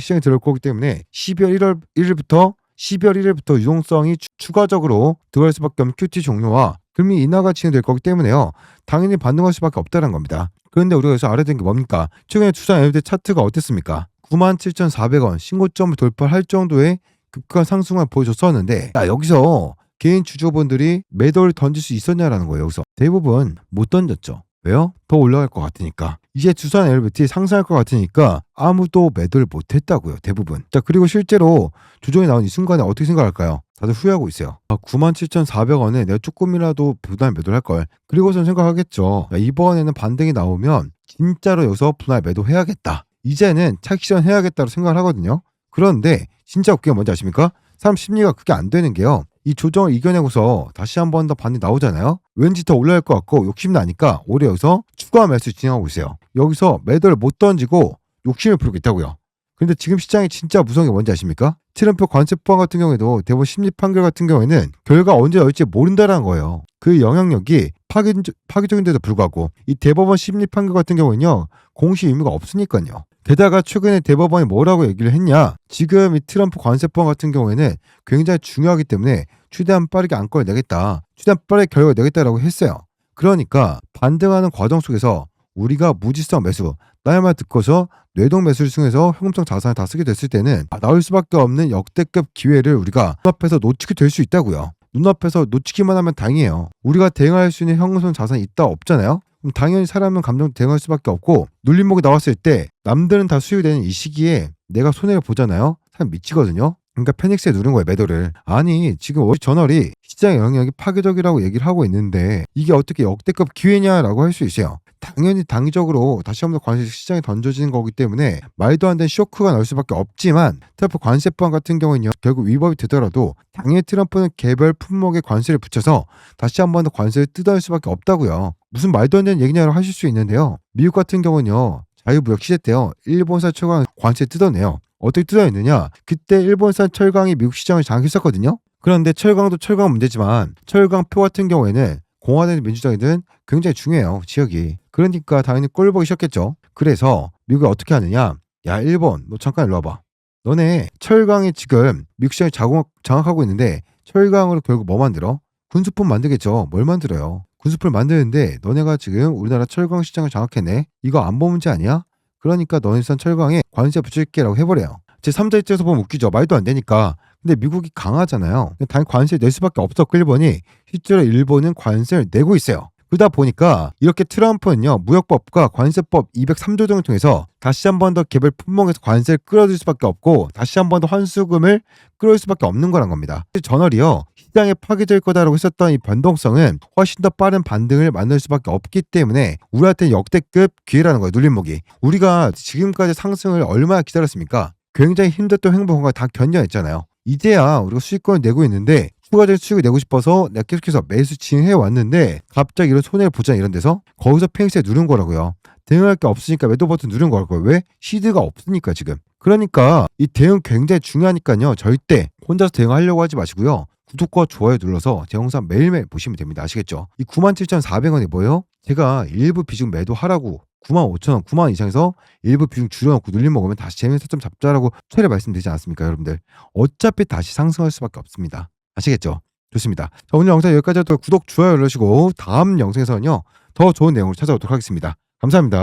시장에 들어올 거기 때문에 12월 1일부터 유동성이 추가적으로 들어갈 수밖에 없는 QT 종료와 금리 인하가 진행될 거기 때문에요. 당연히 반등할 수밖에 없다는 겁니다. 그런데 우리가 여기서 알아야 되는 게 뭡니까? 최근에 두산 에너빌트 차트가 어땠습니까? 97,400원 신고점을 돌파할 정도의 급격한 상승을 보여줬었는데 여기서 개인 주주분들이 매도를 던질 수 있었냐라는 거예요. 여기서 대부분 못 던졌죠. 왜요? 더 올라갈 것 같으니까. 이제 두산 에너빌트 상승할 것 같으니까 아무도 매도를 못했다고요. 대부분. 자, 그리고 실제로 조정이 나온 이 순간에 어떻게 생각할까요? 다들 후회하고 있어요. 97,400원에 내가 조금이라도 분할 매도를 할걸. 그리고선 생각하겠죠. 이번에는 반등이 나오면 진짜로 여기서 분할 매도해야겠다. 이제는 차익실현 해야겠다고 생각을 하거든요. 그런데 진짜 웃기가 뭔지 아십니까? 사람 심리가 그게 안 되는 게요. 이 조정을 이겨내고서 다시 한 번 더 반등이 나오잖아요. 왠지 더 올라갈 것 같고 욕심나니까 오히려 여기서 추가 매수 진행하고 있어요. 여기서 매도를 못 던지고 욕심을 부리고 있다고요. 근데 지금 시장이 진짜 무서운 게 뭔지 아십니까? 트럼프 관세법 같은 경우에도 대법원 심리 판결 같은 경우에는 결과 언제 나올지 모른다라는 거예요. 그 영향력이 파기적인데도 불구하고 이 대법원 심리 판결 같은 경우는요 공시 의무가 없으니까요. 게다가 최근에 대법원이 뭐라고 얘기를 했냐, 지금 이 트럼프 관세법 같은 경우에는 굉장히 중요하기 때문에 최대한 빠르게 안건을 내겠다, 최대한 빠르게 결과를 내겠다라고 했어요. 그러니까 반등하는 과정 속에서 우리가 무지성 매수, 남의 말 듣고서 뇌동 매수를 통해서 현금성 자산을 다 쓰게 됐을 때는 나올 수밖에 없는 역대급 기회를 우리가 눈앞에서 놓치게 될 수 있다고요. 눈앞에서 놓치기만 하면 다행이에요. 우리가 대응할 수 있는 현금성 자산이 있다 없잖아요. 그럼 당연히 사람은 감정 대응할 수밖에 없고, 눌림목이 나왔을 때 남들은 다 수익되는 이 시기에 내가 손해를 보잖아요. 사람 미치거든요. 그러니까 패닉스에 누른 거예요, 매도를. 아니 지금 저널이 시장 영향력이 파괴적이라고 얘기를 하고 있는데 이게 어떻게 역대급 기회냐라고 할 수 있어요. 당연히 당위적으로 다시 한번 관세 시장에 던져지는 거기 때문에 말도 안 되는 쇼크가 날 수밖에 없지만, 트럼프 관세법 같은 경우는요 결국 위법이 되더라도 당연히 트럼프는 개별 품목에 관세를 붙여서 다시 한번 더 관세를 뜯어낼 수밖에 없다고요. 무슨 말도 안 되는 얘기냐고 하실 수 있는데요, 미국 같은 경우는요 자유무역 시대 때요 일본산 철강 관세 뜯어내요. 어떻게 뜯어냈느냐, 그때 일본산 철강이 미국 시장을 장악했었거든요. 그런데 철강도 철강 문제지만 철강표 같은 경우에는 공화당 민주당이든 굉장히 중요해요, 지역이. 그러니까 당연히 꼴 보기 싫었겠죠. 그래서 미국이 어떻게 하느냐, 야 일본 너 잠깐 일로 와봐. 너네 철강이 지금 미국 시장을 장악하고 있는데 철강으로 결국 뭐 만들어? 군수품 만들겠죠. 뭘 만들어요? 군수품을 만드는데 너네가 지금 우리나라 철강 시장을 장악했네. 이거 안보 문제 아니야? 그러니까 너네 산 철강에 관세 붙일게라고 해버려요. 제 3자 입장에서 보면 웃기죠. 말도 안 되니까. 근데 미국이 강하잖아요. 당연히 관세를 낼 수밖에 없었고 일본이, 실제로 일본은 관세를 내고 있어요. 그러다 보니까 이렇게 트럼프는요 무역법과 관세법 203조 등을 통해서 다시 한 번 더 개별 품목에서 관세를 끌어들일 수밖에 없고 다시 한 번 더 환수금을 끌어올 수밖에 없는 거란 겁니다. 저널이요 시장에 파괴될 거다라고 했었던 이 변동성은 훨씬 더 빠른 반등을 만들 수밖에 없기 때문에 우리한테는 역대급 기회라는 거예요. 눌림목이. 우리가 지금까지 상승을 얼마나 기다렸습니까? 굉장히 힘들었던 행보가 다 견뎌냈잖아요. 이제야 우리가 수익권을 내고 있는데 추가적인 수익을 내고 싶어서 내가 계속해서 매수 진행해 왔는데 갑자기 이런 손해를 보자 이런 데서 거기서 페이스에 누른 거라고요. 대응할 게 없으니까 매도 버튼 누른 거라고요. 왜? 시드가 없으니까 지금. 그러니까 이 대응 굉장히 중요하니까요. 절대 혼자서 대응하려고 하지 마시고요. 구독과 좋아요 눌러서 제 영상 매일매일 보시면 됩니다. 아시겠죠? 이 97,400원이 뭐예요? 제가 일부 비중 매도하라고 95,000원, 9만 원 이상에서 일부 비중 줄여놓고 눌림 먹으면 다시 재밌는 타점 잡자라고 최대 말씀드리지 않았습니까, 여러분들? 어차피 다시 상승할 수밖에 없습니다. 아시겠죠? 좋습니다. 자, 오늘 영상 여기까지 하도록 구독, 좋아요 눌러주시고 다음 영상에서는요 더 좋은 내용으로 찾아오도록 하겠습니다. 감사합니다.